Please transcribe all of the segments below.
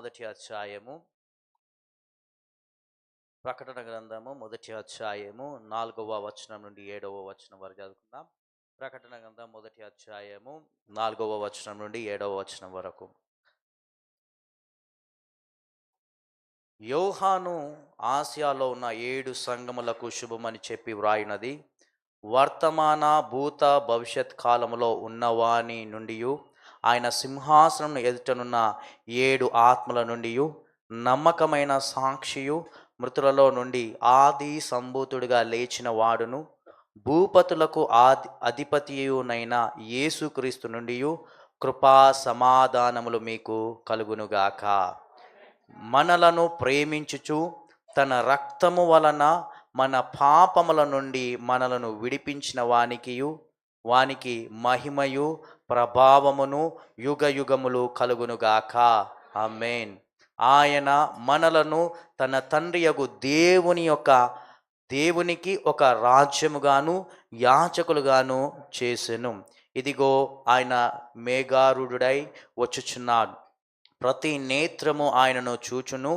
మొదటి అధ్యాయము, ప్రకటన గ్రంథము మొదటి అధ్యాయము 4వ వచనం నుండి 7వ వచనం వరకు చదువుకుందాం. ప్రకటన గ్రంథం మొదటి అధ్యాయము 4వ వచనం నుండి 7వ వచనం వరకు. యోహాను ఆసియాలో ఉన్న 7 సంఘములకు శుభమని చెప్పి వ్రాయినది, వర్తమాన భూత భవిష్యత్ కాలములో ఉన్నవాని నుండి, ఆయన సింహాసనం ఎదుటనున్న 7 ఆత్మల నుండి, నమ్మకమైన సాక్షియు, మృతులలో నుండి ఆది సంభూతుడిగా లేచిన వాడును, భూపతులకు అధిపతియునైన యేసుక్రీస్తు నుండి కృపా సమాధానములు మీకు కలుగునుగాక. మనలను ప్రేమించుచు తన రక్తము వలన మన పాపముల నుండి మనలను విడిపించిన వానికి మహిమయు ప్రభావమును యుగ యుగములు కలుగునుగాక. ఆమేన్. ఆయన మనలను తన తండ్రియగు దేవునికి ఒక రాజ్యముగాను యాజకులుగాను చేసెను. ఇదిగో ఆయన మేఘారూఢుడై వచ్చుచున్నాడు. ప్రతి నేత్రము ఆయనను చూచును,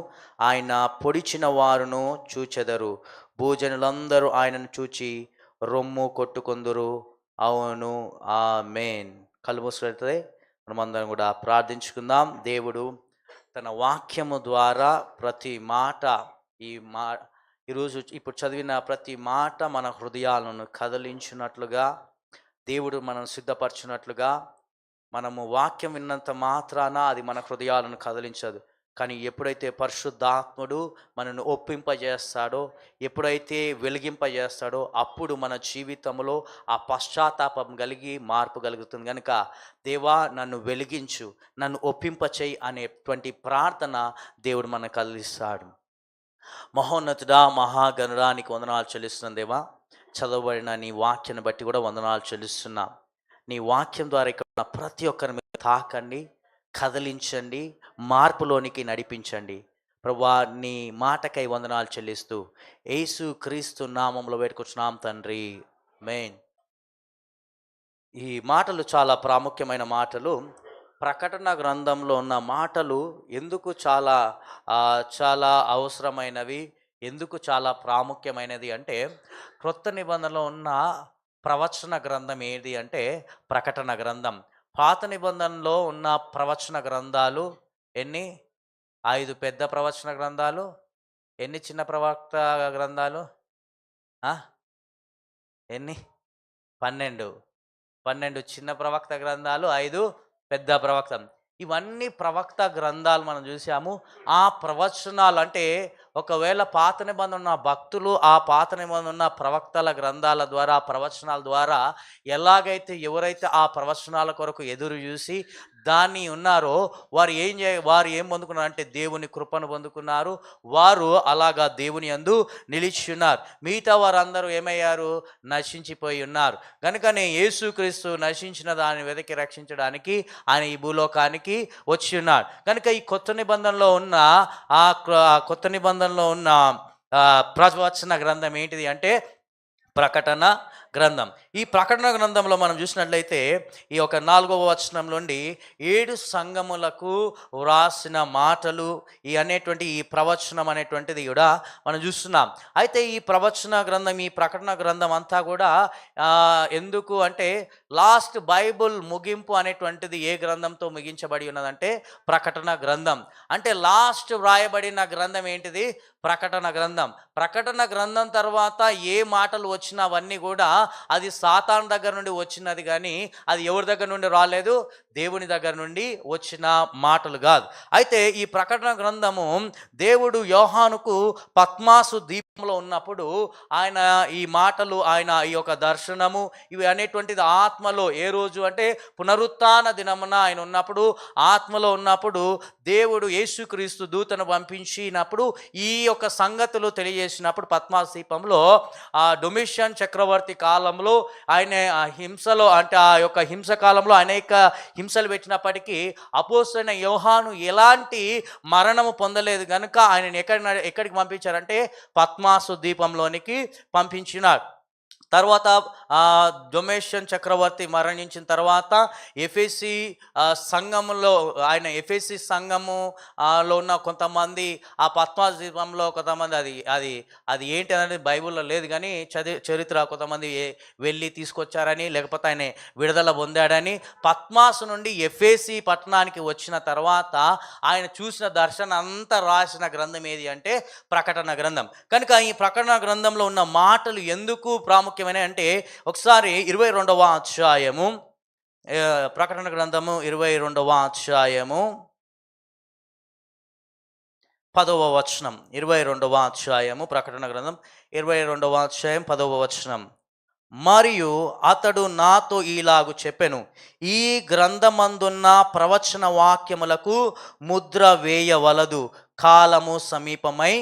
ఆయన పొడిచిన వారును చూచెదరు. భూజనులందరూ ఆయనను చూచి రొమ్ము కొట్టుకొందురు. అవును, ఆమేన్. కళ్ళు మూసుకుంటే మనమందరం కూడా ప్రార్థించుకుందాం. దేవుడు తన వాక్యము ద్వారా ప్రతి మాట ఈరోజు ఇప్పుడు చదివిన ప్రతి మాట మన హృదయాలను కదిలించినట్లుగా, దేవుడు మనం సిద్ధపరచినట్లుగా, మనము వాక్యం విన్నంత మాత్రాన అది మన హృదయాలను కదిలించదు. కానీ ఎప్పుడైతే పరిశుద్ధాత్ముడు మనను ఒప్పింపజేస్తాడో, ఎప్పుడైతే వెలిగింపజేస్తాడో, అప్పుడు మన జీవితంలో ఆ పశ్చాత్తాపం కలిగి మార్పు కలుగుతుంది. కనుక దేవా నన్ను వెలిగించు, నన్ను ఒప్పింపచేయి అనేటువంటి ప్రార్థన దేవుడు మనకు కలిగిస్తాడు. మహోన్నతుడా, మహాగణుడానికి వందనాలు చెల్లిస్తున్నాను దేవా. చదవబడిన నీ వాక్యాన్ని బట్టి కూడా వందనాలు చెల్లిస్తున్నా. నీ వాక్యం ద్వారా ఇక్కడ ప్రతి ఒక్కరి మీద తాకండి, కదిలించండి, మార్పులోనికి నడిపించండి. ప్రభువా, నీ మాటకై వందనాలు చెల్లిస్తూ యేసు క్రీస్తు నామంలో వేడుకొచ్చున్నాం తండ్రి, ఆమేన్. ఈ మాటలు చాలా ప్రాముఖ్యమైన మాటలు. ప్రకటన గ్రంథంలో ఉన్న మాటలు ఎందుకు చాలా అవసరమైనవి, ఎందుకు చాలా ప్రాముఖ్యమైనది అంటే, క్రొత్త నిబంధనలో ఉన్న ప్రవచన గ్రంథం ఏది అంటే ప్రకటన గ్రంథం. పాత నిబంధనలో ఉన్న ప్రవచన గ్రంథాలు ఎన్ని? 5 పెద్ద ప్రవచన గ్రంథాలు. ఎన్ని చిన్న ప్రవక్త గ్రంథాలు? ఎన్ని? 12 చిన్న ప్రవక్త గ్రంథాలు, 5 పెద్ద ప్రవక్త. ఇవన్నీ ప్రవక్త గ్రంథాలు మనం చూసాము. ఆ ప్రవచనాలు అంటే ఒకవేళ పాత నిబంధన ఉన్న భక్తులు ఆ పాత నిబంధన ఉన్న ప్రవక్తల గ్రంథాల ద్వారా, ప్రవచనాల ద్వారా ఎలాగైతే ఎవరైతే ఆ ప్రవచనాల కొరకు ఎదురు చూసి దాన్ని ఉన్నారో వారు ఏం పొందుకున్నారు అంటే దేవుని కృపను పొందుకున్నారు. వారు అలాగా దేవుని యందు నిలిచి ఉన్నారు. మిగతా వారందరూ ఏమయ్యారు? నశించిపోయి ఉన్నారు. కనుకనే యేసుక్రీస్తు నశించిన దాన్ని వెతికి రక్షించడానికి ఆయన ఈ భూలోకానికి వచ్చి ఉన్నారు. కనుక ఈ కొత్త నిబంధనలో ఉన్న ప్రవచన గ్రంథం ఏంటిది అంటే ప్రకటన గ్రంథం. ఈ ప్రకటన గ్రంథంలో మనం చూసినట్లయితే ఈ యొక్క 4వ వచనం నుండి 7 సంఘములకు వ్రాసిన మాటలు ఈ ప్రవచనం అనేటువంటిది కూడా మనం చూస్తున్నాం. అయితే ఈ ప్రవచన గ్రంథం, ఈ ప్రకటన గ్రంథం అంతా కూడా ఎందుకు అంటే లాస్ట్ బైబుల్ ముగింపు అనేటువంటిది ఏ గ్రంథంతో ముగించబడి ఉన్నదంటే ప్రకటన గ్రంథం. అంటే లాస్ట్ వ్రాయబడిన గ్రంథం ఏంటిది? ప్రకటన గ్రంథం. ప్రకటన గ్రంథం తర్వాత ఏ మాటలు వచ్చినా అవన్నీ కూడా అది సాతాను దగ్గర నుండి వచ్చినది, కానీ అది ఎవరి దగ్గర నుండి రాలేదు? దేవుని దగ్గర నుండి వచ్చిన మాటలు కాదు. అయితే ఈ ప్రకటన గ్రంథము దేవుడు యోహానుకు పద్మాసు ద్వీపంలో ఉన్నప్పుడు ఆయన ఈ మాటలు, ఆయన ఈ యొక్క దర్శనము ఇవి అనేటువంటిది ఆత్మలో, ఏ రోజు అంటే పునరుత్థాన దినమున ఆయన ఉన్నప్పుడు, ఆత్మలో ఉన్నప్పుడు దేవుడు యేసుక్రీస్తు దూతను పంపించినప్పుడు ఈ యొక్క సంగతులు తెలియజేసినప్పుడు పద్మాసు ద్వీపంలో డొమిషియన్ చక్రవర్తి కాలంలో ఆయన హింసలో, అంటే ఆ యొక్క హింస కాలంలో అనేక హింసలు పెట్టినప్పటికీ అపోస్తలుడైన యోహాను ఎలాంటి మరణము పొందలేదు కనుక ఆయనని ఎక్కడికి పంపించారంటే పద్మాసు ద్వీపంలోనికి పంపించినారు. తర్వాత డొమేషియన్ చక్రవర్తి మరణించిన తర్వాత ఎఫెసీ సంఘములో ఎఫెసీ సంఘము లో ఉన్న కొంతమంది ఆ పద్మాద్వీపంలో కొంతమంది అది అది అది ఏంటి అనేది బైబిల్లో లేదు, కానీ చరిత్ర కొంతమంది వెళ్ళి తీసుకొచ్చారని, లేకపోతే ఆయన విడుదల పొందాడని. పద్మాసు నుండి ఎఫెసీ పట్టణానికి వచ్చిన తర్వాత ఆయన చూసిన దర్శనం అంతా రాసిన గ్రంథం ఏది అంటే ప్రకటన గ్రంథం. కనుక ఈ ప్రకటన గ్రంథంలో ఉన్న మాటలు ఎందుకు ప్రాముఖ్యమైన అంటే, ఒకసారి 22వ అధ్యాయము, ప్రకటన గ్రంథము 22వ అధ్యాయము 10వ వచనం. 22వ అధ్యాయము ప్రకటన గ్రంథం 22వ అధ్యాయం 10వ వచనం. మరియు అతడు నాతో ఈలాగు చెప్పెను, ఈ గ్రంథమందున్న ప్రవచన వాక్యములకు ముద్ర వేయవలదు, కాలము సమీపమై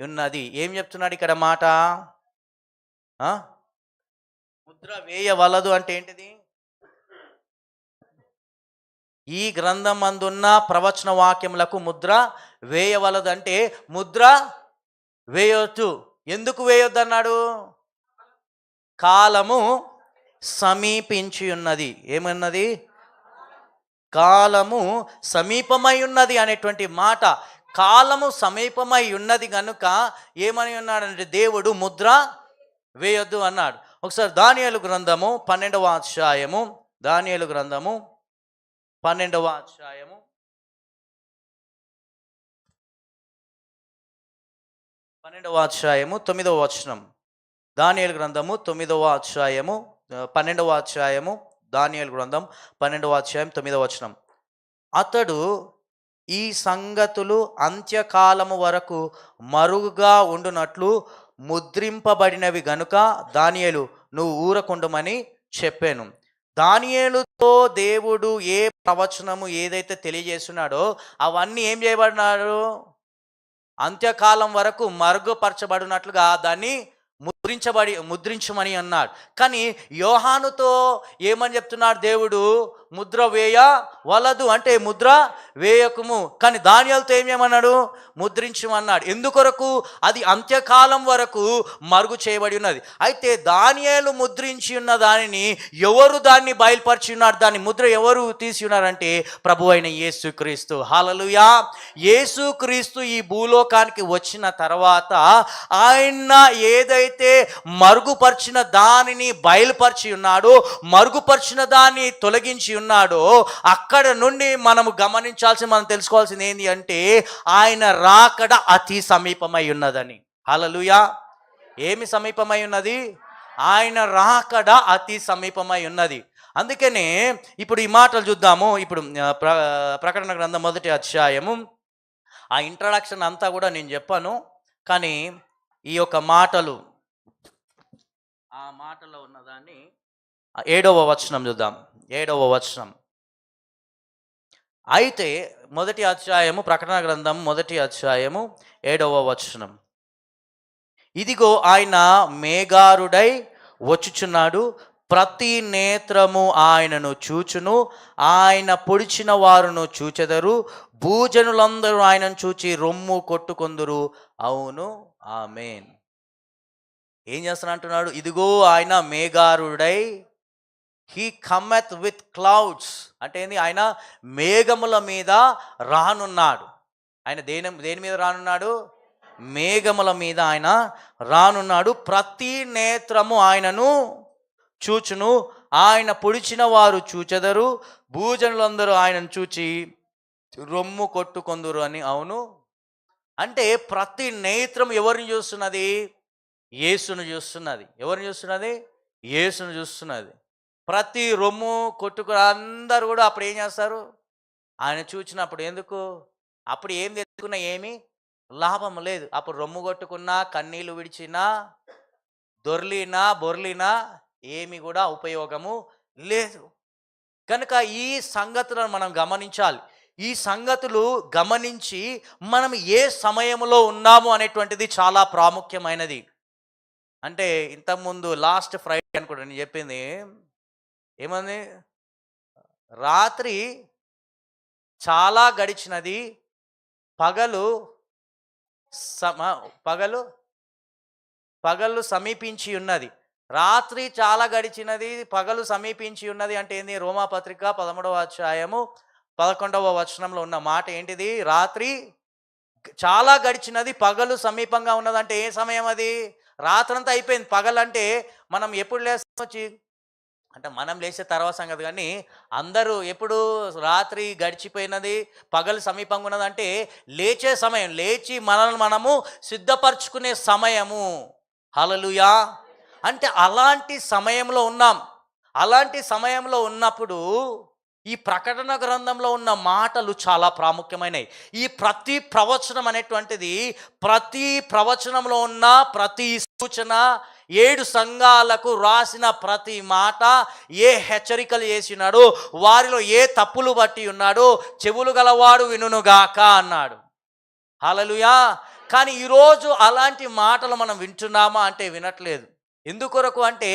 ఉన్నది. ఏం చెప్తున్నాడు ఇక్కడ మాట? ముద్ర వేయవలదు అంటే ఏంటిది? ఈ గ్రంథమందున్న ప్రవచన వాక్యములకు ముద్ర వేయవలదు అంటే ముద్ర వేయొద్దు. ఎందుకు వేయొద్దు అన్నాడు? కాలము సమీపించి ఉన్నది. ఏమన్నది? కాలము సమీపమై ఉన్నది అనేటువంటి మాట. కాలము సమీపమై ఉన్నది కనుక ఏమని ఉన్నాడంటే దేవుడు ముద్ర వేయొద్దు అన్నాడు. ఒకసారి దానియేలు గ్రంథము 12వ అధ్యాయము, దానియేలు గ్రంథము 12వ అధ్యాయము 9వ వచనం. దానియేలు గ్రంథము 9వ అధ్యాయము 12వ అధ్యాయము, దానియేలు గ్రంథం 12వ అధ్యాయం 9వ వచనం. అతడు ఈ సంగతులు అంత్యకాలము వరకు మరుగుగా ఉండునట్లు ముద్రింపబడినవి గనుక దానియేలు నువ్వు ఊరకుండమని చెప్పాను. దానియేలుతో దేవుడు ఏ ప్రవచనము ఏదైతే తెలియజేస్తున్నాడో అవన్నీ ఏం చేయబడినాడు? అంత్యకాలం వరకు మరుగుపరచబడినట్లుగా దాన్ని ముద్రించమని అన్నాడు. కానీ యోహానుతో ఏమని చెప్తున్నాడు దేవుడు? ముద్ర వేయవలదు అంటే ముద్ర వేయకుము. కానీ దానియేలుతో ఏమన్నాడు? ముద్రించమన్నాడు. ఎందుకొరకు? అది అంత్యకాలం వరకు మరుగు చేయబడి ఉన్నది. అయితే దానియేలు ముద్రించి ఉన్న దానిని ఎవరు దాన్ని బయలుపరిచి ఉన్నారు? దాని ముద్ర ఎవరు తీసి ఉన్నారంటే ప్రభు అయిన యేసుక్రీస్తు. హల్లెలూయా! యేసుక్రీస్తు ఈ భూలోకానికి వచ్చిన తర్వాత ఆయన ఏదైతే మరుగుపరిచిన దానిని బయలుపరిచి ఉన్నాడో, మరుగుపరిచిన దాన్ని తొలగించి ఉన్నాడో, అక్కడ నుండి మనము మనం తెలుసుకోవాల్సింది ఏంటి అంటే ఆయన రాకడ అతి సమీపమై ఉన్నదని. హల్లెలూయా! ఏమి సమీపమై ఉన్నది? ఆయన రాకడ అతి సమీపమై ఉన్నది. అందుకనే ఇప్పుడు ఈ మాటలు చూద్దాము. ఇప్పుడు ప్రకటన గ్రంథం 1వ అధ్యాయము, ఆ ఇంట్రడక్షన్ అంతా కూడా నేను చెప్పాను, కానీ ఈ యొక్క మాటలు, ఆ మాటలో ఉన్నదాన్ని 7వ వచనం చూద్దాం. 7వ వచనం. అయితే 1వ అధ్యాయము, ప్రకటన గ్రంథం 1వ అధ్యాయము 7వ వచనం. ఇదిగో ఆయన మేఘారుడై వచ్చుచున్నాడు, ప్రతి నేత్రము ఆయనను చూచును, ఆయన పొడిచిన వారును చూచెదరు, భూజనులందరూ ఆయనను చూచి రొమ్ము కొట్టుకొందురు. అవును, ఆమేన్. ఏం చేస్తాను అంటున్నాడు? ఇదిగో ఆయన మేఘారుడై, హీ కమ్మెత్ విత్ క్లౌడ్స్ అంటే ఏంది? ఆయన మేఘముల మీద రానున్నాడు. ఆయన దేని మీద రానున్నాడు? మేఘముల మీద ఆయన రానున్నాడు. ప్రతి నేత్రము ఆయనను చూచును, ఆయన పొడిచిన వారు చూచెదరు, భూజనులందరూ ఆయనను చూచి రొమ్ము కొట్టుకొందురు అని. అవును అంటే ప్రతి నేత్రం ఎవరిని చూస్తున్నది? యేసును చూస్తున్నది. ఎవరిని చూస్తున్నది? యేసును చూస్తున్నది. ప్రతి రొమ్ము కొట్టుకు అందరూ కూడా అప్పుడు ఏం చేస్తారు? ఆయన చూచినప్పుడు. ఎందుకు? అప్పుడు ఏం తెచ్చుకున్నా ఏమీ లాభం లేదు. అప్పుడు రొమ్ము కొట్టుకున్నా, కన్నీళ్లు విడిచినా, బొర్లినా ఏమి కూడా ఉపయోగము లేదు. కనుక ఈ సంగతులను మనం గమనించాలి. ఈ సంగతులు గమనించి మనం ఏ సమయంలో ఉన్నాము అనేటువంటిది చాలా ప్రాముఖ్యమైనది. అంటే ఇంతకుముందు లాస్ట్ ఫ్రైడే అనుకుంటా నేను చెప్పింది ఏమంది? రాత్రి చాలా గడిచినది, పగలు సమీపించి ఉన్నది. రాత్రి చాలా గడిచినది, పగలు సమీపించి ఉన్నది అంటే ఏంది? రోమాపత్రిక 13వ అధ్యాయము 11వ వచనంలో ఉన్న మాట ఏంటిది? రాత్రి చాలా గడిచినది, పగలు సమీపంగా ఉన్నదంటే ఏ సమయం అది? రాత్రంతా అయిపోయింది. పగలంటే మనం ఎప్పుడు లేస్తాం వచ్చి? అంటే మనం లేచే తర్వాత సంగతి కానీ, అందరూ ఎప్పుడు రాత్రి గడిచిపోయినది, పగలు సమీపంగా ఉన్నదంటే లేచే సమయం, లేచి మనల్ని మనము సిద్ధపరచుకునే సమయము. హల్లెలూయా! అంటే అలాంటి సమయంలో ఉన్నాం. అలాంటి సమయంలో ఉన్నప్పుడు ఈ ప్రకటన గ్రంథంలో ఉన్న మాటలు చాలా ప్రాముఖ్యమైనవి. ఈ ప్రతి ప్రవచనం అనేటువంటిది, ప్రతి ప్రవచనంలో ఉన్న ప్రతి సూచన, 7 సంఘాలకు రాసిన ప్రతి మాట, ఏ హెచ్చరికలు చేసినాడు, వారిలో ఏ తప్పులు బట్టి ఉన్నాడు, చెవులు గలవాడు వినుగాక అన్నాడు. హల్లెలూయా! కానీ ఈరోజు అలాంటి మాటలు మనం వింటున్నామా అంటే వినట్లేదు. ఎందుకొరకు అంటే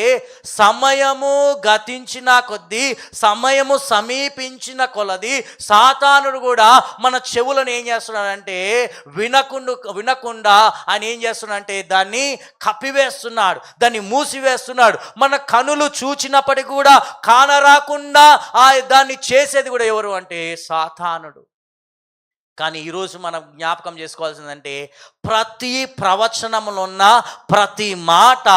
సమయము గతించిన కొద్దీ, సమయము సమీపించిన కొలది సాతానుడు కూడా మన చెవులను ఏం చేస్తున్నాడంటే వినకుండా ఆయన ఏం చేస్తున్నాడంటే దాన్ని కప్పివేస్తున్నాడు, దాన్ని మూసివేస్తున్నాడు. మన కనులు చూచినప్పటికీ కూడా కానరాకుండా దాన్ని చేసేది కూడా ఎవరు అంటే సాతానుడు. కానీ ఈరోజు మనం జ్ఞాపకం చేసుకోవాల్సిందంటే ప్రతి ప్రవచనంలో ఉన్న ప్రతి మాట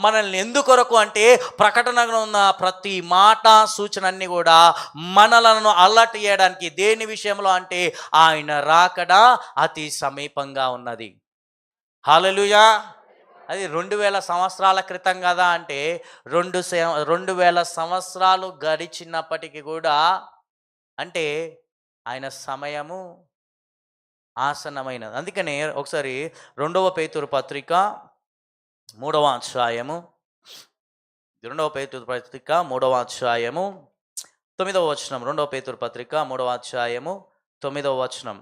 మనల్ని ఎందుకొరకు అంటే ప్రకటనలో ఉన్న ప్రతి మాట సూచన అన్నీ కూడా మనలను అలర్ట్ చేయడానికి. దేని విషయంలో అంటే ఆయన రాకడ అతి సమీపంగా ఉన్నది. హల్లెలూయా! అది 2000 సంవత్సరాల క్రితం కదా అంటే 2000 సంవత్సరాలు గడిచినప్పటికీ కూడా అంటే ఆయన సమయము ఆసన్నమైనది. అందుకనే ఒకసారి 2వ పేతురు పత్రిక 3వ అధ్యాయము 2వ పేతురు పత్రిక 3వ అధ్యాయము 9వ వచనం. 2వ పేతురు పత్రిక 3వ అధ్యాయము 9వ వచనం.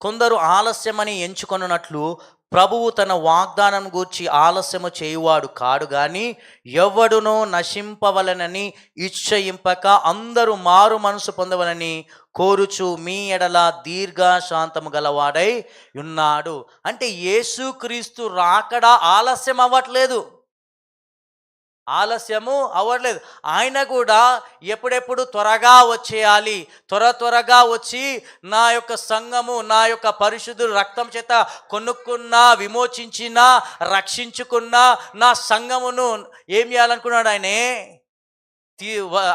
కొందరు ఆలస్యమని ఎంచుకొనున్నట్లు ప్రభువు తన వాగ్దానం గూర్చి ఆలస్యము చేయువాడు కాడు గాని ఎవడునో నశింపవలనని ఇచ్చయింపక అందరూ మారు మనసు పొందవలని కోరుచు మీ ఎడల దీర్ఘశాంతము గలవాడై ఉన్నాడు. అంటే యేసుక్రీస్తు రాకడ ఆలస్యం అవ్వట్లేదు, ఆలస్యము అవ్వట్లేదు. ఆయన కూడా ఎప్పుడెప్పుడు త్వరగా వచ్చేయాలి, త్వరగా వచ్చి నా యొక్క సంఘము, నా యొక్క పరిశుద్ధులు రక్తం చేత కొనుక్కున్న, విమోచించిన, రక్షించుకున్న నా సంఘమును ఏం చేయాలనుకున్నాడు?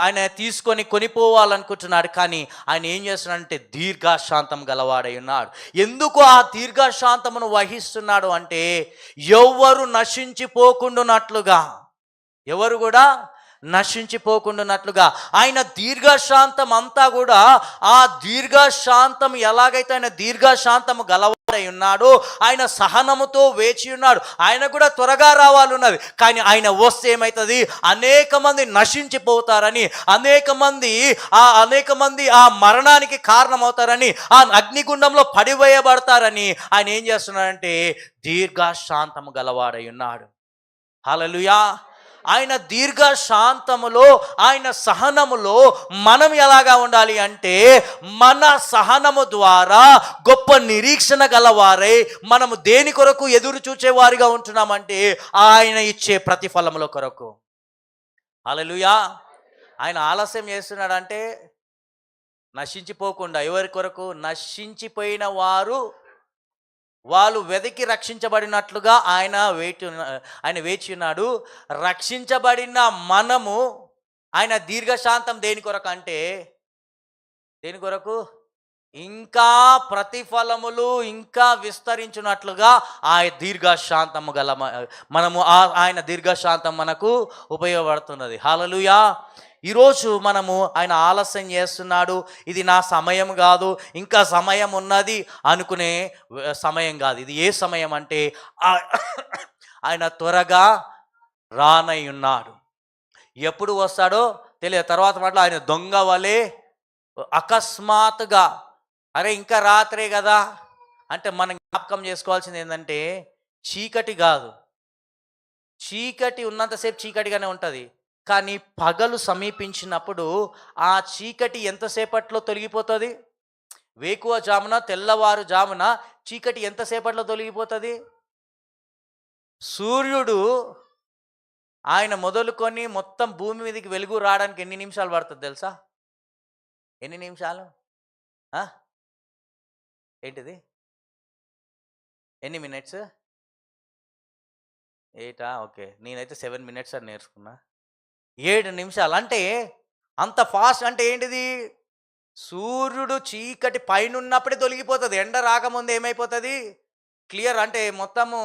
ఆయన తీసుకొని కొనిపోవాలనుకుంటున్నాడు. కానీ ఆయన ఏం చేస్తున్నాడంటే దీర్ఘశాంతం గలవాడై ఉన్నాడు. ఎందుకు ఆ దీర్ఘశాంతమును వహిస్తున్నాడు అంటే ఎవ్వరు నశించిపోకుండానట్లుగా, ఎవరు కూడా నశించిపోకుండానట్లుగా ఆయన దీర్ఘశాంతం అంతా కూడా, ఆ దీర్ఘశాంతం ఎలాగైతే ఆయన దీర్ఘశాంతము గలవాడై ఉన్నాడో ఆయన సహనముతో వేచి ఉన్నాడు. ఆయన కూడా త్వరగా రావాలన్నది. కానీ ఆయన వస్తే ఏమవుతుంది? అనేక మంది నశించిపోతారని, అనేక మంది ఆ మరణానికి కారణమవుతారని, ఆ అగ్నిగుండంలో పడివేయబడతారని ఆయన ఏం చేస్తున్నాడంటే దీర్ఘశాంతము గలవాడై ఉన్నాడు. హల్లెలూయా! ఆయన దీర్ఘశాంతములో, ఆయన సహనములో మనం ఎలాగా ఉండాలి అంటే మన సహనము ద్వారా గొప్ప నిరీక్షణ గలవారై మనము దేని కొరకు ఎదురు చూచేవారిగా ఉంటున్నామంటే ఆయన ఇచ్చే ప్రతిఫలముల కొరకు. హల్లెలూయా! ఆయన ఆలస్యం చేస్తున్నాడంటే నశించిపోకుండా, ఎవరి కొరకు? నశించిపోయిన వాళ్ళు వెతికి రక్షించబడినట్లుగా ఆయన వేచి ఉన్నాడు. రక్షించబడిన మనము ఆయన దీర్ఘశాంతం దేని కొరకు అంటే, దేని కొరకు? ఇంకా ప్రతిఫలములు ఇంకా విస్తరించినట్లుగా ఆ దీర్ఘశాంతము గల మనము ఆయన దీర్ఘశాంతం మనకు ఉపయోగపడుతున్నది. హల్లెలూయా! ఈరోజు మనము ఆయన ఆలస్యం చేస్తున్నాడు, ఇది నా సమయం కాదు, ఇంకా సమయం ఉన్నది అనుకునే సమయం కాదు. ఇది ఏ సమయం అంటే ఆయన త్వరగా రానై ఉన్నాడు. ఎప్పుడు వస్తాడో తెలియదు. తర్వాత మాటలు ఆయన దొంగ వలె అకస్మాత్తుగా, అరే ఇంకా రాత్రే కదా అంటే మనం జ్ఞాపకం చేసుకోవాల్సింది ఏంటంటే చీకటి కాదు. చీకటి ఉన్నంతసేపు చీకటిగానే ఉంటుంది. కానీ పగలు సమీపించినప్పుడు ఆ చీకటి ఎంతసేపట్లో తొలగిపోతుంది? వేకువజామున, తెల్లవారుజామున చీకటి ఎంతసేపట్లో తొలగిపోతుంది? సూర్యుడు ఆయన మొదలుకొని మొత్తం భూమి మీదకి వెలుగు రావడానికి ఎన్ని నిమిషాలు పడుతుంది తెలుసా? ఎన్ని నిమిషాలు? ఆ? ఏంటిది? ఎన్ని మినిట్స్? 8 ఓకే. నేనైతే 7 మినిట్స్ అని నేర్చుకున్నా. 7 నిమిషాలు అంటే అంత ఫాస్ట్. అంటే ఏంటిది? సూర్యుడు చీకటి పైనున్నప్పుడే తొలగిపోతుంది. ఎండ రాకముందు ఏమైపోతుంది? క్లియర్, అంటే మొత్తము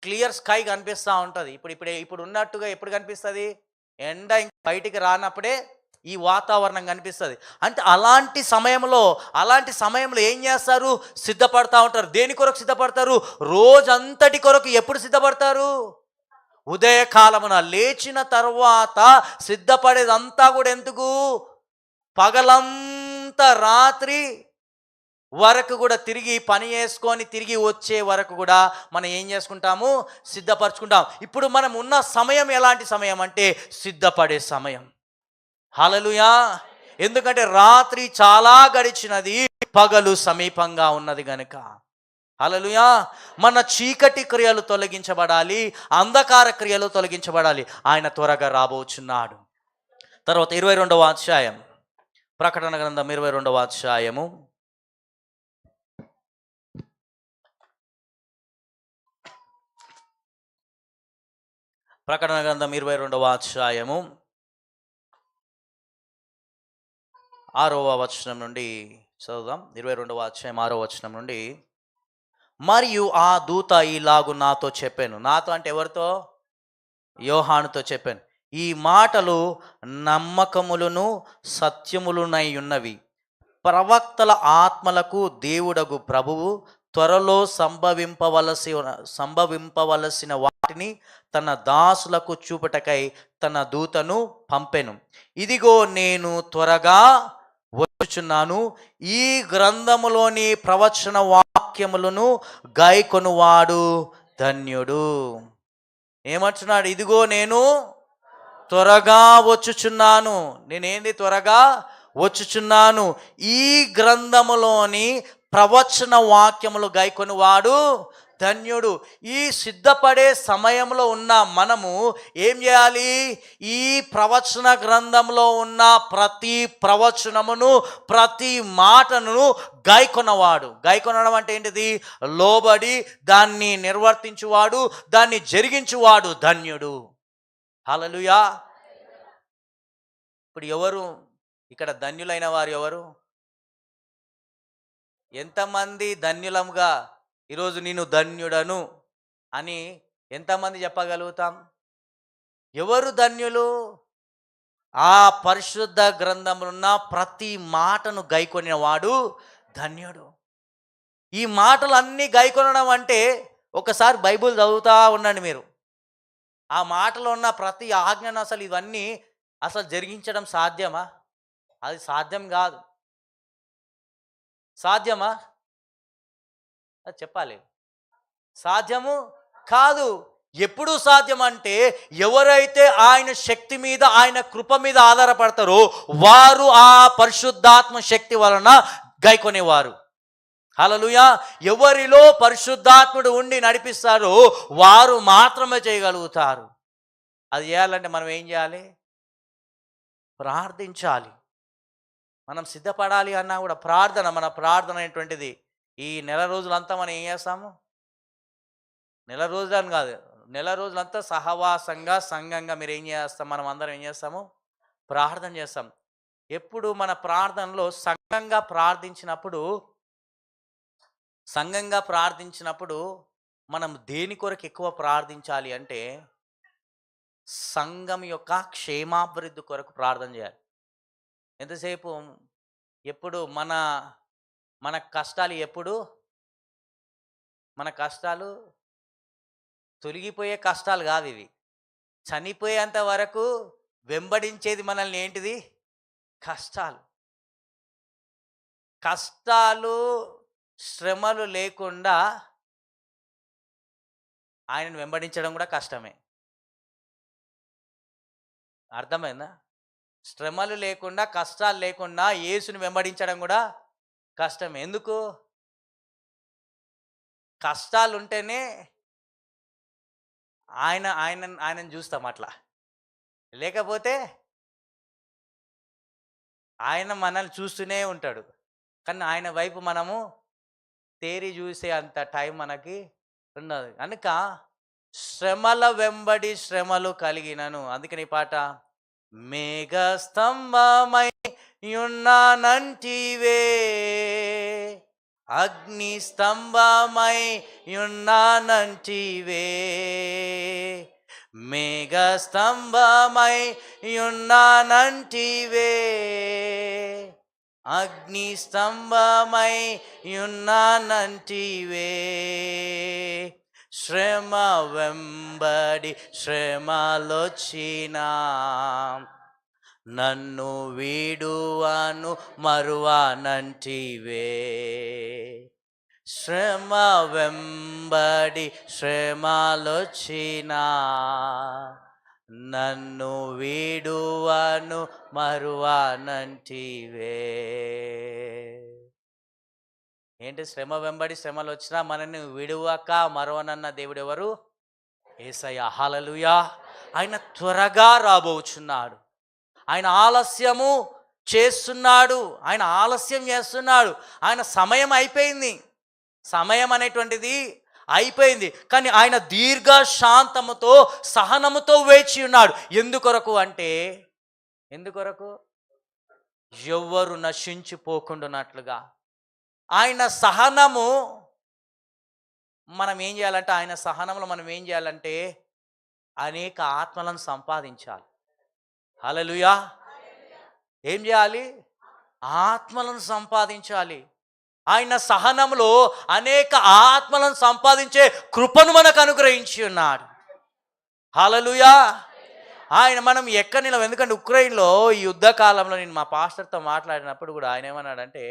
క్లియర్ స్కై కనిపిస్తూ ఉంటుంది. ఇప్పుడు ఉన్నట్టుగా ఎప్పుడు కనిపిస్తుంది? ఎండ బయటికి రానప్పుడే ఈ వాతావరణం కనిపిస్తుంది. అంటే అలాంటి సమయంలో ఏం చేస్తారు? సిద్ధపడతా ఉంటారు. దేని కొరకు సిద్ధపడతారు? రోజంతటి కొరకు. ఎప్పుడు సిద్ధపడతారు? ఉదయకాలమున లేచిన తర్వాత సిద్ధపడేదంతా కూడా ఎందుకు? పగలంతా రాత్రి వరకు కూడా తిరిగి పని చేసుకొని తిరిగి వచ్చే వరకు కూడా మనం ఏం చేసుకుంటాము? సిద్ధపరచుకుంటాం. ఇప్పుడు మనం ఉన్న సమయం ఎలాంటి సమయం అంటే సిద్ధపడే సమయం. హల్లెలూయా. ఎందుకంటే రాత్రి చాలా గడిచినది, పగలు సమీపంగా ఉన్నది గనుక. హల్లెలూయా. మన చీకటి క్రియలు తొలగించబడాలి, అంధకార క్రియలు తొలగించబడాలి. ఆయన త్వరగా రాబోచున్నాడు. తర్వాత 22వ అధ్యాయం, ప్రకటన గ్రంథం 22వ అధ్యాయము. ప్రకటన గ్రంథం 22వ అధ్యాయము 6వ వచనం నుండి చదువుదాం. 22వ అధ్యాయం 6వ వచనం నుండి. మరియు ఆ దూత ఇలాగు నాతో చెప్పాను. నాతో అంటే ఎవరితో? యోహానుతో చెప్పాను. ఈ మాటలు నమ్మకములను సత్యములునై ఉన్నవి. ప్రవక్తల ఆత్మలకు దేవుడగు ప్రభువు త్వరలో సంభవింపవలసిన వాటిని తన దాసులకు చూపుటకై తన దూతను పంపెను. ఇదిగో నేను త్వరగా వచ్చుచున్నాను. ఈ గ్రంథములోని ప్రవచన వాక్యములను గాయకొనువాడు ధన్యుడు. ఏమంటున్నాడు? ఇదిగో నేను త్వరగా వచ్చుచున్నాను. నేనేంది? త్వరగా వచ్చుచున్నాను. ఈ గ్రంథములోని ప్రవచన వాక్యములు గాయకొనువాడు ధన్యుడు. ఈ సిద్ధపడే సమయంలో ఉన్న మనము ఏం చేయాలి? ఈ ప్రవచన గ్రంథంలో ఉన్న ప్రతి ప్రవచనమును, ప్రతి మాటను గాయకొనవాడు. గాయకొనడం అంటే ఏంటిది? లోబడి దాన్ని నిర్వర్తించువాడు, దాన్ని జరిగించువాడు ధన్యుడు. హల్లెలూయా. ఇప్పుడు ఎవరు ఇక్కడ ధన్యులైన వారు? ఎవరు? ఎంతమంది ధన్యులముగా ఈరోజు నేను ధన్యుడను అని ఎంతమంది చెప్పగలుగుతాం? ఎవరు ధన్యులు? ఆ పరిశుద్ధ గ్రంథంలో ఉన్న ప్రతి మాటను గైకొనిన వాడు ధన్యుడు. ఈ మాటలు అన్నీ గైకొనడం అంటే ఒకసారి బైబిల్ చదువుతూ ఉండండి మీరు. ఆ మాటలో ఉన్న ప్రతి ఆజ్ఞను ఇవన్నీ జరిగించడం సాధ్యమా? అది సాధ్యం కాదు. సాధ్యమా? అది చెప్పాలి. సాధ్యము కాదు. ఎప్పుడు సాధ్యం అంటే ఎవరైతే ఆయన శక్తి మీద, ఆయన కృప మీద ఆధారపడతారో వారు ఆ పరిశుద్ధాత్మ శక్తి వలన గైకొనేవారు. హల్లెలూయా. ఎవరిలో పరిశుద్ధాత్ముడు ఉండి నడిపిస్తారో వారు మాత్రమే చేయగలుగుతారు. అది చేయాలంటే మనం ఏం చేయాలి? ప్రార్థించాలి. మనం సిద్ధపడాలి అన్నా కూడా మన ప్రార్థన అనేటువంటిది ఈ నెల రోజులంతా మనం ఏం చేస్తాము? నెల రోజులని కాదు, నెల రోజులంతా సహవాసంగా, సంఘంగా మీరు ఏం చేస్తాం? మనం అందరం ఏం చేస్తాము? ప్రార్థన చేస్తాం. ఎప్పుడు మన ప్రార్థనలో సంఘంగా ప్రార్థించినప్పుడు మనం దేని కొరకు ఎక్కువ ప్రార్థించాలి అంటే సంఘం యొక్క క్షేమాభివృద్ధి కొరకు ప్రార్థన చేయాలి. ఎంతసేపు ఎప్పుడు మన కష్టాలు తొలగిపోయే కష్టాలు కాదు ఇవి. చనిపోయేంత వరకు వెంబడించేది మనల్ని ఏంటిది? కష్టాలు శ్రమలు లేకుండా ఆయనను వెంబడించడం కూడా కష్టమే. అర్థమైందా? శ్రమలు లేకుండా, కష్టాలు లేకుండా యేసుని వెంబడించడం కూడా కష్టమే. ఎందుకు? కష్టాలు ఉంటేనే ఆయనను చూస్తాం అట్లా. లేకపోతే ఆయన మనల్ని చూస్తూనే ఉంటాడు. కానీ ఆయన వైపు మనము తేరి చూసే అంత టైం మనకి ఉన్నది. కనుక శ్రమల వెంబడి శ్రమలు కలిగినను. అందుకని ఈ పాట, మేఘ స్తంభమై యున్నానంటివే, అగ్ని స్తంభమై యున్నానంటివే, మేఘ స్తంభమై యున్నానంటివే, అగ్ని స్తంభమై యున్నానంటివే, శ్రమ వెంబడి శ్రమలొచ్చినా నన్ను వీడువాను మరువానంటివే, శ్రమ వెంబడి శ్రమలొచ్చినా నన్ను వీడువాను మరువానంటివే. ఏంటి, శ్రమ వెంబడి శ్రమలు వచ్చినా మనల్ని విడువక మరవనన్న దేవుడు ఎవరు? యేసయ్య. హల్లెలూయా. ఆయన త్వరగా రాబోచున్నాడు. ఆయన ఆలస్యము చేస్తున్నాడు. ఆయన ఆలస్యం చేస్తున్నాడు. ఆయన సమయం అయిపోయింది. సమయం అనేటువంటిది అయిపోయింది. కానీ ఆయన దీర్ఘ శాంతముతో సహనముతో వేచి ఉన్నాడు. ఎందుకొరకు అంటే, ఎందుకొరకు? ఎవ్వరు నశించిపోకుండానట్లుగా. ఆయన సహనము మనం ఏం చేయాలంటే, ఆయన సహనంలో మనం ఏం చేయాలంటే అనేక ఆత్మలను సంపాదించాలి. హల్లెలూయా. ఏం చేయాలి? ఆత్మలను సంపాదించాలి. ఆయన సహనంలో అనేక ఆత్మలను సంపాదించే కృపను మనకు అనుగ్రహించి ఉన్నాడు. హల్లెలూయా. ఆయన మనం ఎక్కడ నిలవ, ఎందుకంటే ఉక్రెయిన్లో ఈ యుద్ధ కాలంలో నేను మా పాస్టర్తో మాట్లాడినప్పుడు కూడా ఆయన ఏమన్నాడంటే,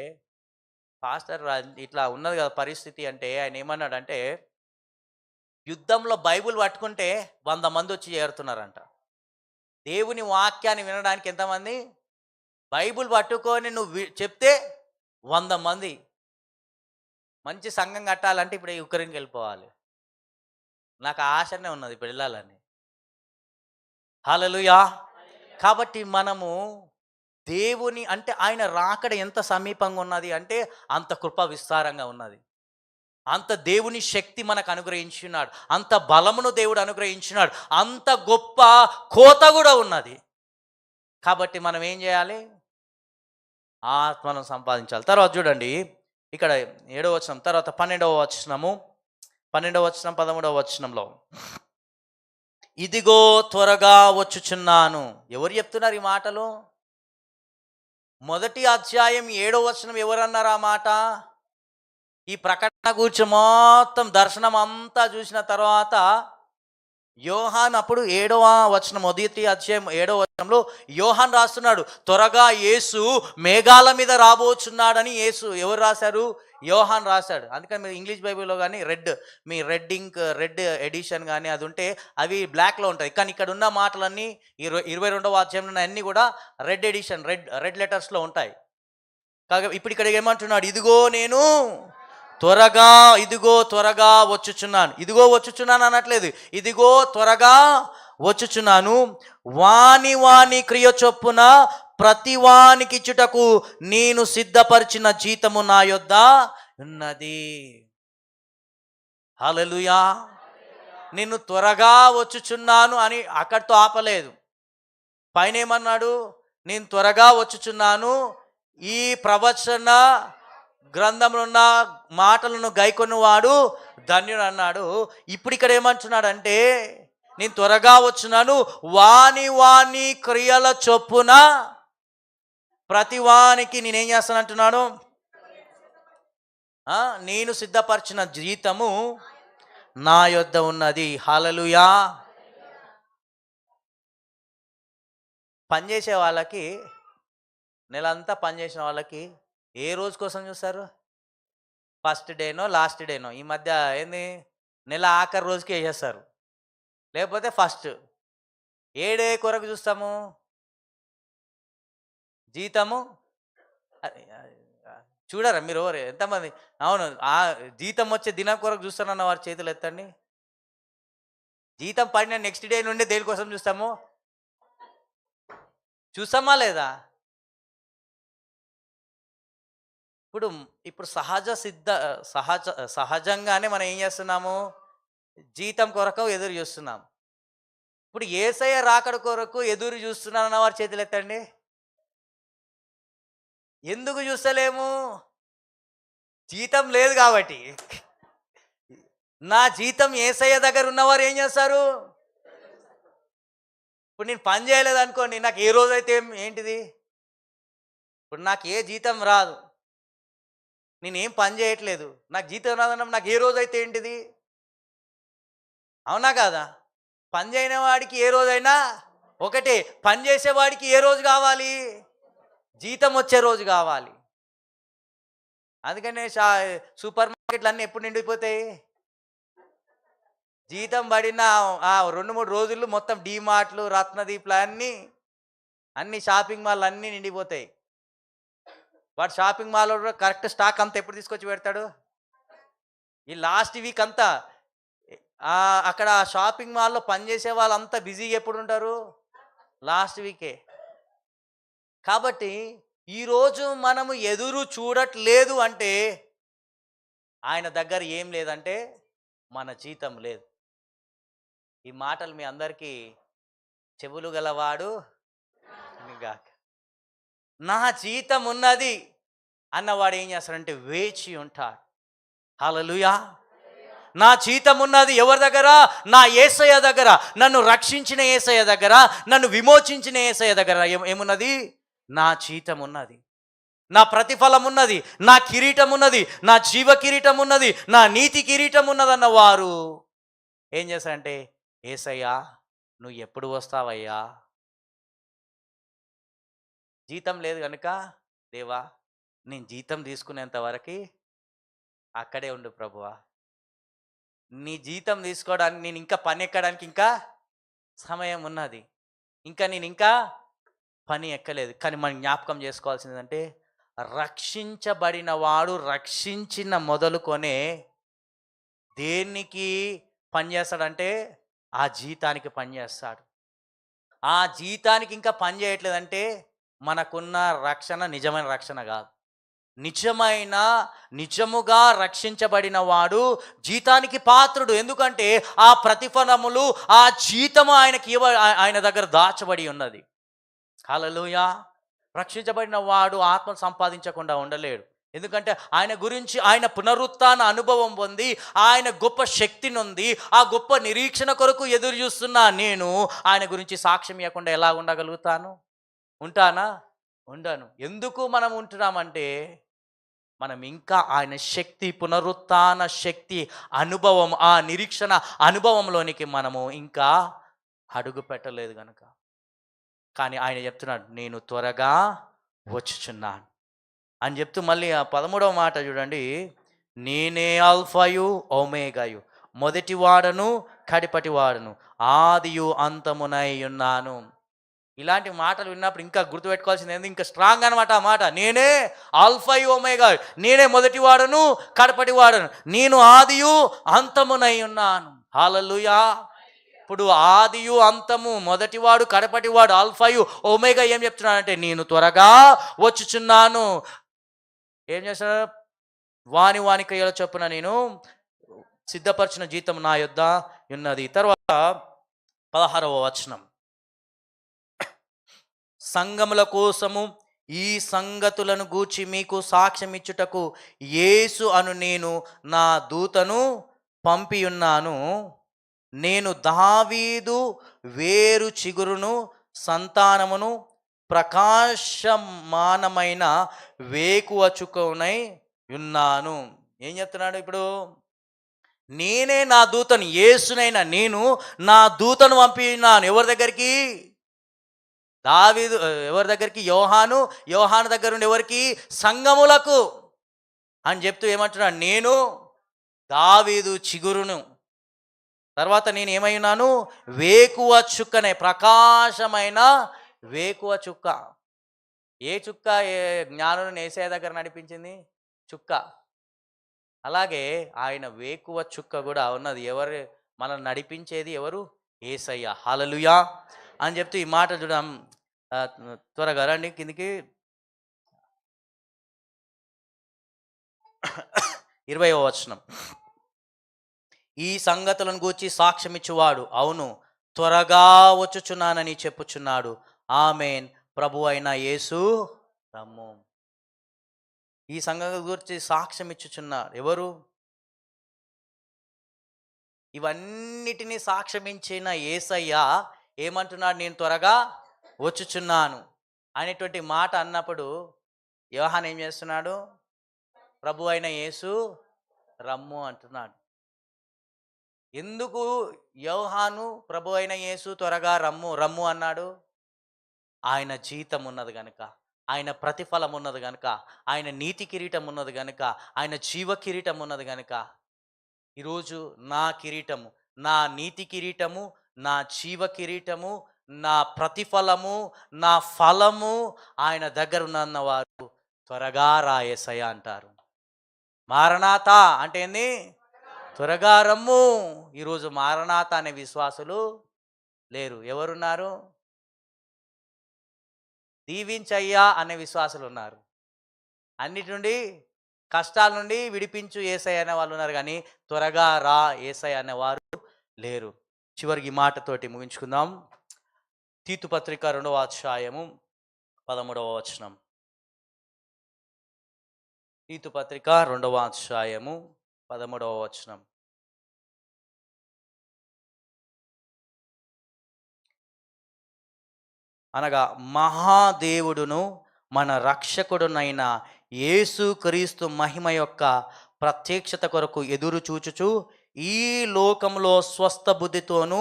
పాస్టర్ ఇట్లా ఉన్నది కదా పరిస్థితి అంటే, ఆయన ఏమన్నాడంటే, యుద్ధంలో బైబిల్ పట్టుకుంటే 100 మంది వచ్చి చేరుతున్నారంట. దేవుని వాక్యాన్ని వినడానికి ఎంతమంది? బైబిల్ పట్టుకొని నువ్వు చెప్తే 100 మంది. మంచి సంఘం కట్టాలంటే ఇప్పుడు ఉక్రెయిన్కి వెళ్ళిపోవాలి. నాకు ఆశనే ఉన్నది ఇప్పుడు వెళ్ళాలని. హల్లెలూయా. కాబట్టి మనము దేవుని అంటే ఆయన రాకడ ఎంత సమీపంగా ఉన్నది అంటే అంత కృప విస్తారంగా ఉన్నది. అంత దేవుని శక్తి మనకు అనుగ్రహించున్నాడు. అంత బలమును దేవుడు అనుగ్రహించున్నాడు. అంత గొప్ప కోత కూడా ఉన్నది. కాబట్టి మనం ఏం చేయాలి? ఆత్మను సంపాదించాలి. తర్వాత చూడండి, ఇక్కడ 7వ వచనం తర్వాత 12వ వచనము, 12వ వచనం 13వ వచనంలో, ఇదిగో త్వరగా వచ్చుచున్నాను. ఎవరు చెప్తున్నారు ఈ మాటలు? మొదటి అధ్యాయం 7వ వచనం ఎవరన్నారు ఆ మాట? ఈ ప్రకటన గురించి మొత్తం దర్శనం అంతా చూసిన తర్వాత యోహాన్ అప్పుడు 7వ వచనం, మొదటి అధ్యాయం 7వ వచనంలో యోహాన్ రాస్తున్నాడు, త్వరగా యేసు మేఘాల మీద రాబోచున్నాడని. యేసు ఎవరు రాశారు? యోహాన్ రాశాడు. అందుకని మీరు ఇంగ్లీష్ బైబిల్లో కానీ మీ రెడ్ ఇంక్ రెడ్ ఎడిషన్ కానీ అది ఉంటే అవి బ్లాక్లో ఉంటాయి. కానీ ఇక్కడ ఉన్న మాటలన్నీ 22వ అధ్యాయంలో అన్నీ కూడా రెడ్ ఎడిషన్, రెడ్ లెటర్స్లో ఉంటాయి. కాగా ఇప్పుడు ఇక్కడ ఏమంటున్నాడు? ఇదిగో నేను త్వరగా, ఇదిగో త్వరగా వచ్చుచున్నాను. ఇదిగో వచ్చుచున్నాను అనట్లేదు, ఇదిగో త్వరగా వచ్చుచున్నాను. వాని క్రియ చొప్పున ప్రతి వానికి ఇచ్చుటకు నేను సిద్ధపరిచిన జీతము నా యొద్ద ఉన్నది. హల్లెలూయా. నేను త్వరగా వచ్చుచున్నాను అని అక్కడితో ఆపలేదు. పైన ఏమన్నాడు? నేను త్వరగా వచ్చుచున్నాను, ఈ ప్రవచన గ్రంథంలో ఉన్న మాటలను గైకొన్నవాడు ధన్యుడు అన్నాడు. ఇప్పుడు ఇక్కడ ఏమంటున్నాడంటే, నేను త్వరగా వచ్చున్నాను, వాని క్రియల చొప్పున ప్రతి వానికి నేనేం చేస్తానంటున్నాను? నేను సిద్ధపరిచిన జీతము నా యొద్ద ఉన్నది. హల్లెలూయా. పనిచేసే వాళ్ళకి, నెలంతా పనిచేసిన వాళ్ళకి ఏ రోజు కోసం చూస్తారు? ఫస్ట్ డేనో లాస్ట్ డేనో. ఈ మధ్య ఏంది, నెల ఆఖరి రోజుకి వేసేస్తారు, లేకపోతే ఫస్ట్. ఏ డే కొరకు చూస్తాము? జీతము. చూడరా మీరు ఎంతమంది? అవును, ఆ జీతం వచ్చే దినం కొరకు చూస్తారన్న వారి చేతులు ఎత్తండి. జీతం పడిన నెక్స్ట్ డే నుండి దేనికోసం చూస్తాము? చూస్తామా లేదా? ఇప్పుడు ఇప్పుడు సహజ సహజంగానే మనం ఏం చేస్తున్నాము? జీతం కొరకు ఎదురు చూస్తున్నాం. ఇప్పుడు యేసయ్య రాకడ కొరకు ఎదురు చూస్తున్నానన్న వారి చేతులెత్తండి. ఎందుకు చూస్తలేము? జీతం లేదు కాబట్టి. నా జీతం యేసయ్య దగ్గర ఉన్నవారు ఏం చేస్తారు? ఇప్పుడు నేను పని చేయలేదనుకోండి, నాకు ఏ రోజైతే ఏంటిది? ఇప్పుడు నాకు ఏ జీతం రాదు, నేనేం పని చేయట్లేదు, నాకు జీతం రాదన్నప్పుడు నాకు ఏ రోజైతే ఏంటిది? అవునా కాదా? పని చేయని వాడికి ఏ రోజైనా ఒకటే, పని చేసేవాడికి ఏ రోజు కావాలి? జీతం వచ్చే రోజు కావాలి. అందుకనే సూపర్ మార్కెట్లు అన్నీ ఎప్పుడు నిండిపోతాయి? జీతం పడిన 2-3 రోజులు మొత్తం డీమార్ట్లు, రత్నదీప్లు అన్ని షాపింగ్ మాల్ అన్నీ నిండిపోతాయి. వాడు షాపింగ్ మాల్ కరెక్ట్ స్టాక్ అంతా ఎప్పుడు తీసుకొచ్చి పెడతాడు? ఈ లాస్ట్ వీక్ అంతా అక్కడ షాపింగ్ మాల్లో పనిచేసే వాళ్ళంతా బిజీగా ఎప్పుడు ఉంటారు? లాస్ట్ వీకే. కాబట్టి ఈరోజు మనము ఎదురు చూడట్లేదు అంటే ఆయన దగ్గర ఏం లేదంటే మన జీతం లేదు. ఈ మాటలు మీ అందరికీ చెవులు గలవాడు గాక. నా జీతం ఉన్నది అన్నవాడు ఏం చేస్తాడంటే వేచి ఉంటాడు. హల్లెలూయా. నా జీతం ఉన్నది ఎవరి దగ్గర? నా యేసయ్య దగ్గర. నన్ను రక్షించిన యేసయ్య దగ్గర, నన్ను విమోచించిన యేసయ్య దగ్గర ఏమున్నది? నా జీతం ఉన్నది, నా ప్రతిఫలం ఉన్నది, నా కిరీటం ఉన్నది, నా జీవ కిరీటం ఉన్నది, నా నీతి కిరీటం ఉన్నదన్న వారు ఏం చేశారంటే, యేసయ్యా నువ్వు ఎప్పుడు వస్తావయ్యా? జీతం లేదు కనుక, దేవా నేను జీతం తీసుకునేంత వరకు అక్కడే ఉండు ప్రభువా. నీ జీతం తీసుకోవడానికి నేను ఇంకా పని ఎక్కడానికి ఇంకా సమయం ఉన్నది, నేను ఇంకా పని ఎక్కలేదు. కానీ మనం జ్ఞాపకం చేసుకోవాల్సింది ఏంటంటే, రక్షించబడిన వాడు రక్షించిన మొదలుకొనే దేనికి పనిచేస్తాడంటే ఆ జీతానికి పనిచేస్తాడు. ఆ జీతానికి ఇంకా పని చేయట్లేదంటే మనకున్న రక్షణ నిజమైన రక్షణ కాదు. నిజముగా రక్షించబడిన వాడు జీతానికి పాత్రుడు. ఎందుకంటే ఆ ప్రతిఫలములు, ఆ జీతము ఆయన దగ్గర దాచబడి ఉన్నది. హల్లెలూయా. రక్షించబడిన వాడు ఆత్మ సంపాదించకుండా ఉండలేడు. ఎందుకంటే ఆయన గురించి, ఆయన పునరుత్థాన అనుభవం పొంది, ఆయన గొప్ప శక్తి నొంది, ఆ గొప్ప నిరీక్షణ కొరకు ఎదురు చూస్తున్నా నేను ఆయన గురించి సాక్ష్యం ఇవ్వకుండా ఎలా ఉండగలుగుతాను? ఉంటానా? ఉండను. ఎందుకు మనం ఉంటున్నామంటే, మనం ఇంకా ఆయన శక్తి, పునరుత్థాన శక్తి అనుభవం, ఆ నిరీక్షణ అనుభవంలోనికి మనము ఇంకా అడుగు పెట్టలేదు కనుక. కానీ ఆయన చెప్తున్నాడు, నేను త్వరగా వచ్చుచున్నాను అని చెప్తూ మళ్ళీ ఆ 13వ మాట చూడండి. నేనే ఆల్ఫాయు ఓమేగాయు, మొదటి వాడను కడిపటి వాడను, ఆదియు అంతమునై ఉన్నాను. ఇలాంటి మాటలు విన్నప్పుడు ఇంకా గుర్తుపెట్టుకోవాల్సింది ఏంది? ఇంకా స్ట్రాంగ్ అనమాట ఆ మాట. నేనే ఆల్ఫాయు ఓమేగా, నేనే మొదటి వాడను కడపటి వాడను, నేను ఆదియు అంతమునై ఉన్నాను. హల్లెలూయా. ఇప్పుడు ఆదియు అంతము, మొదటివాడు కడపటివాడు, ఆల్ఫాయు ఓమేగా ఏం చెప్తున్నాడంటే, నేను త్వరగా వచ్చుచున్నాను. ఏం చేస్తాడు? వాని క్రియల చొప్పున నేను సిద్ధపరిచిన జీతం నా యొద్ద ఉన్నది. తర్వాత 16వ వచనం, సంఘముల కోసము ఈ సంగతులను గూర్చి మీకు సాక్ష్యం ఇచ్చుటకు యేసు అను నేను నా దూతను పంపి ఉన్నాను. నేను దావీదు వేరు చిగురును, సంతానమును, ప్రకాశమానమైన వేకువ చుక్కనై ఉన్నాను. ఏం చెప్తున్నాడు ఇప్పుడు? నేనే నా దూతను, యేసునైనా నేను నా దూతను పంపినాను. ఎవరి దగ్గరికి? దావీదు. ఎవరి దగ్గరికి? యోహాను దగ్గర నుండి ఎవరికి? సంఘములకు అని చెప్తూ ఏమంటున్నాడు? నేను దావీదు చిగురును, తర్వాత నేను ఏమై ఉన్నాను? వేకువ చుక్కనే, ప్రకాశమైన వేకువ చుక్క. ఏ చుక్క జ్ఞానులను యేసయ్య దగ్గర నడిపించింది? చుక్క. అలాగే ఆయన వేకువ చుక్క కూడా ఉన్నది. మనల్ని నడిపించేది ఎవరు? యేసయ్య. హల్లెలూయా అని చెప్తూ ఈ మాట చూడం. త్వరగా రండి కిందికి. 20వ వచనం. ఈ సంగతులను గూర్చి సాక్ష్యమిచ్చువాడు, అవును త్వరగా వచ్చుచున్నానని చెప్పుచున్నాడు. ఆమేన్. ప్రభు అయిన యేసు రమ్ము. ఈ సంగతుల గురించి సాక్ష్యం ఇచ్చుచున్నాడు ఎవరు? ఇవన్నిటినీ సాక్ష్యమించిన యేసయ్య ఏమంటున్నాడు? నేను త్వరగా వచ్చుచున్నాను అనేటువంటి మాట అన్నప్పుడు యోహాను ఏం చేస్తున్నాడు? ప్రభు అయిన యేసు రమ్ము అంటున్నాడు. ఎందుకు యోహాను ప్రభు అయిన యేసు త్వరగా రమ్ము రమ్ము అన్నాడు? ఆయన జీతం ఉన్నది గనుక, ఆయన ప్రతిఫలం ఉన్నది గనుక, ఆయన నీతి కిరీటం ఉన్నది గనుక, ఆయన జీవ కిరీటం ఉన్నది గనుక, ఈరోజు నా కిరీటము, నా నీతి కిరీటము, నా జీవ కిరీటము, నా ప్రతిఫలము, నా ఫలము ఆయన దగ్గర ఉన్నవారు త్వరగా రా యేసయ్య అంటారు. మారనాథ అంటే ఏంది? త్వరగా రమ్ము. ఈరోజు మారనాథ అనే విశ్వాసులు లేరు. ఎవరున్నారు? దీవించయ్యా అనే విశ్వాసులు ఉన్నారు. అన్నిటి నుండి, కష్టాల నుండి విడిపించు యేసయ్య అనే వాళ్ళు ఉన్నారు, కానీ త్వరగా రా యేసయ్య అనేవారు లేరు. చివరికి ఈ మాటతోటి ముగించుకుందాం. తీతు పత్రిక 2వ అధ్యాయము 13వ వచనం. తీతు పత్రిక 2వ అధ్యాయము 13వ వచనం. అనగా మహాదేవుడును మన రక్షకుడునైన యేసుక్రీస్తు మహిమ యొక్క ప్రత్యక్షత కొరకు ఎదురు చూచుచు ఈ లోకంలో స్వస్థ బుద్ధితోనూ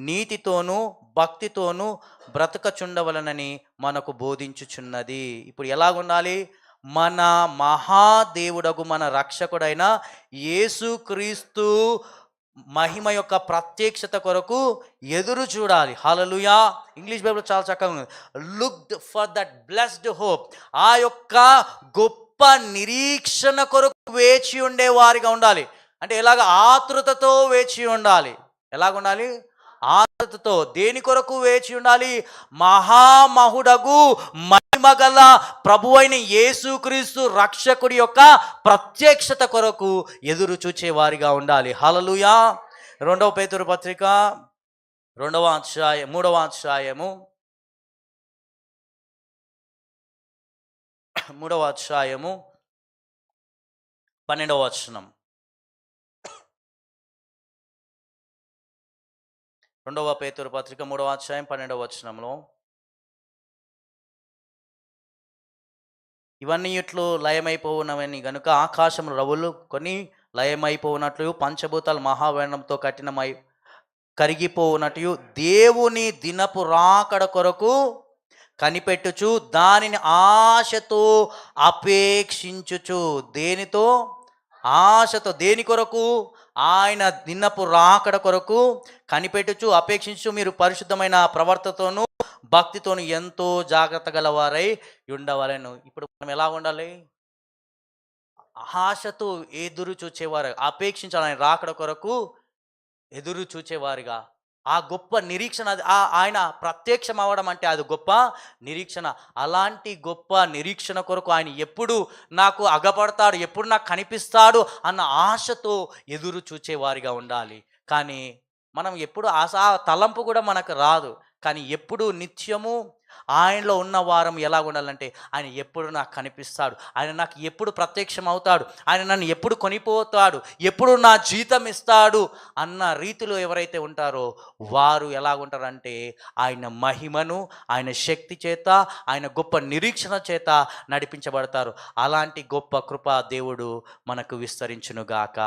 నీతితోనూ భక్తితోనూ బ్రతకచుండవలనని మనకు బోధించుచున్నది. ఇప్పుడు ఎలాగుండాలి? మన మహాదేవుడగు మన రక్షకుడైన యేసుక్రీస్తు మహిమ యొక్క ప్రత్యక్షత కొరకు ఎదురు చూడాలి. హల్లెలూయా. ఇంగ్లీష్ బైబిల్ చాలా చక్కగా ఉంది. Looked for that blessed hope. ఆ యొక్క గొప్ప నిరీక్షణ కొరకు వేచి ఉండే వారిగా ఉండాలి. అంటే ఎలాగ? ఆతృతతో వేచి ఉండాలి. ఎలాగుండాలి? ఆతృతతో. దేని కొరకు వేచి ఉండాలి? మహామహుడగు మహిమగల ప్రభువైన యేసుక్రీస్తు రక్షకుడి యొక్క ప్రత్యక్షత కొరకు ఎదురు చూచే వారిగా ఉండాలి. హల్లెలూయా. 2వ పేతురు పత్రిక 3వ అధ్యాయము 12వ వచనం. 2వ పేతురు పత్రిక 3వ అధ్యాయం 12వ వచనంలో, ఇవన్నీ ఇట్లు లయమైపోవునవని గనుక ఆకాశములు రవులు కొని లయమైపోవునట్లు పంచభూతాలు మహావేణంతో కఠినమై కరిగిపోవునట్లు దేవుని దినపు రాకడ కొరకు కనిపెట్టుచు దానిని ఆశతో అపేక్షించుచు. దేనితో? ఆశతో. దేని కొరకు? ఆయన దినపు రాకడ కొరకు కనిపెట్టుచు అపేక్షించు మీరు పరిశుద్ధమైన ప్రవర్తనతోనూ భక్తితోనూ ఎంతో జాగ్రత్త గలవారై ఉండవలెను. ఇప్పుడు మనం ఎలా ఉండాలి? ఆశతో ఎదురు చూచేవారు, అపేక్షించాలి. ఆయన రాకడ కొరకు ఎదురు చూచేవారుగా. ఆ గొప్ప నిరీక్షణ, ఆయన ప్రత్యక్షం అవ్వడం అంటే అది గొప్ప నిరీక్షణ. అలాంటి గొప్ప నిరీక్షణ కొరకు ఆయన ఎప్పుడు నాకు అగపడతాడు, ఎప్పుడు నాకు కనిపిస్తాడు అన్న ఆశతో ఎదురు చూచేవారిగా ఉండాలి. కానీ మనం ఎప్పుడు ఆ తలంపు కూడా మనకు రాదు. కానీ ఎప్పుడు నిత్యము ఆయనలో ఉన్న వారం ఎలా ఉండాలంటే, ఆయన ఎప్పుడు నాకు కనిపిస్తాడు, ఆయన నాకు ఎప్పుడు ప్రత్యక్షం అవుతాడు, ఆయన నన్ను ఎప్పుడు కొనిపోతాడు, ఎప్పుడు నా జీతం ఇస్తాడు అన్న రీతిలో ఎవరైతే ఉంటారో వారు ఎలాగుంటారంటే, ఆయన మహిమను, ఆయన శక్తి చేత, ఆయన గొప్ప నిరీక్షణ చేత నడిపించబడతారు. అలాంటి గొప్ప కృప దేవుడు మనకు విస్తరించునుగాక.